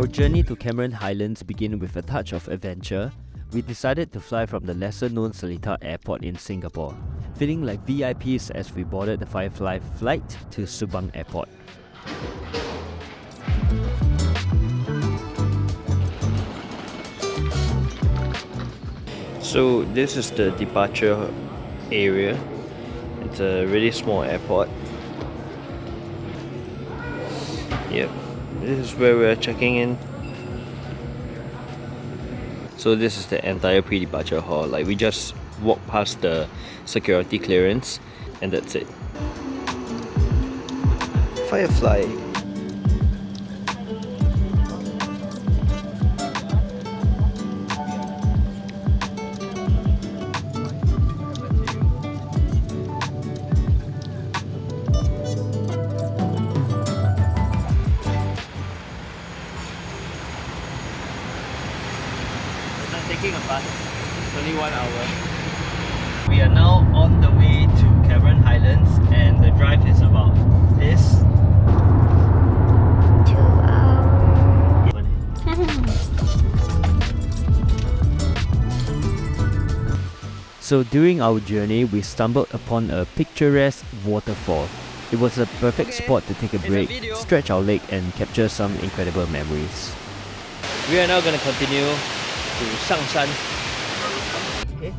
Our journey to Cameron Highlands began with a touch of adventure. We decided to fly from the lesser-known Seletar Airport in Singapore, feeling like VIPs as we boarded the Firefly flight to Subang Airport. So this is the departure area. It's a really small airport. Yep, this is where we're checking in. So this is the entire pre-departure hall. Like, we just walked past the security clearance and that's it. Firefly. Taking a bus, it's only 1 hour. We are now on the way to Cameron Highlands and the drive is about this. 2 hours. So during our journey, we stumbled upon a picturesque waterfall. It was a perfect spot to take a break, stretch our leg and capture some incredible memories. We are now going to continue to Shangshan. Okay.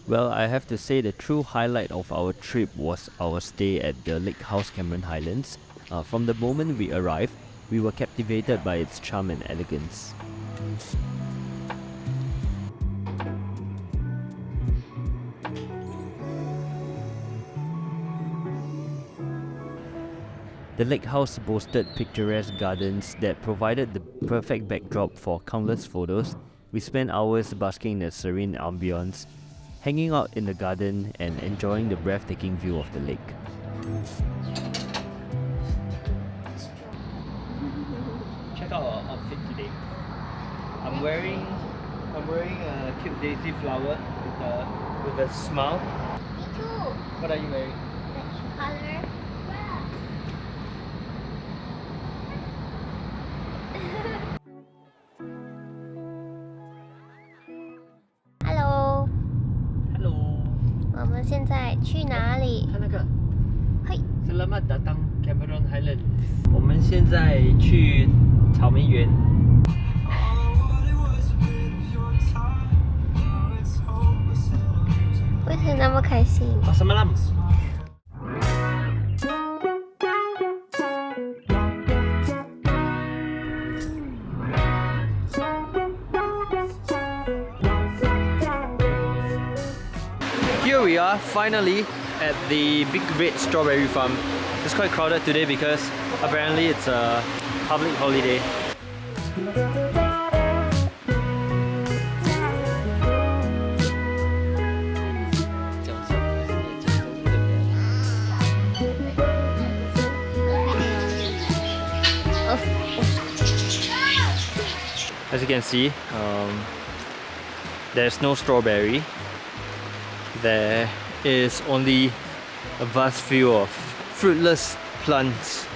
Well, I have to say the true highlight of our trip was our stay at the Lake House Cameron Highlands. From the moment we arrived, we were captivated by its charm and elegance. The lake house boasted picturesque gardens that provided the perfect backdrop for countless photos. We spent hours basking in the serene ambience, hanging out in the garden and enjoying the breathtaking view of the lake. Check out our outfit today. I'm wearing a cute daisy flower with a smile. Me too. What are you wearing? That color. Hello. Hello. 我们现在去哪里？看那个。嘿。Selamat datang Cameron Highlands。我们现在去草莓园。为什么那么开心？ Pasar malam. Here we are, finally, at the big red strawberry farm. It's quite crowded today because apparently it's a public holiday. As you can see, there's no strawberry. There is only a vast field of fruitless plants.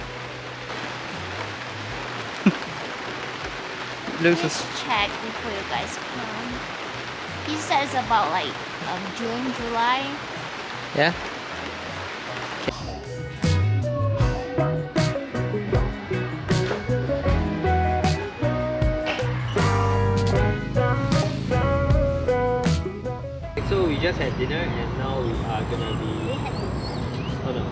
Let's check before you guys come. He says about like June, July. Yeah? So we just had dinner and now we are gonna be... Oh no,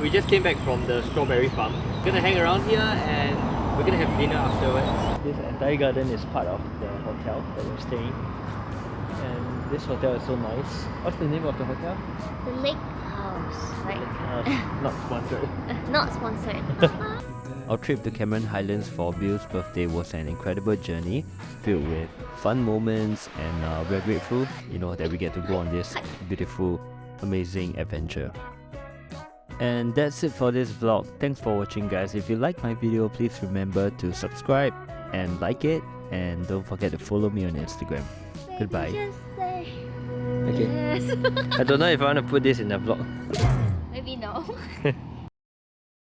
we just came back from the strawberry farm. We're gonna hang around here and we're gonna have dinner afterwards. This entire garden is part of the hotel that we're staying. And this hotel is so nice. What's the name of the hotel? The Lake House, right? Not sponsored. Not sponsored. Our trip to Cameron Highlands for Bill's birthday was an incredible journey filled with fun moments, and we're grateful, that we get to go on this beautiful, amazing adventure. And that's it for this vlog. Thanks for watching, guys. If you like my video, please remember to subscribe and like it, and don't forget to follow me on Instagram. Goodbye. Just say Okay. yes. I don't know if I want to put this in the vlog. Maybe no.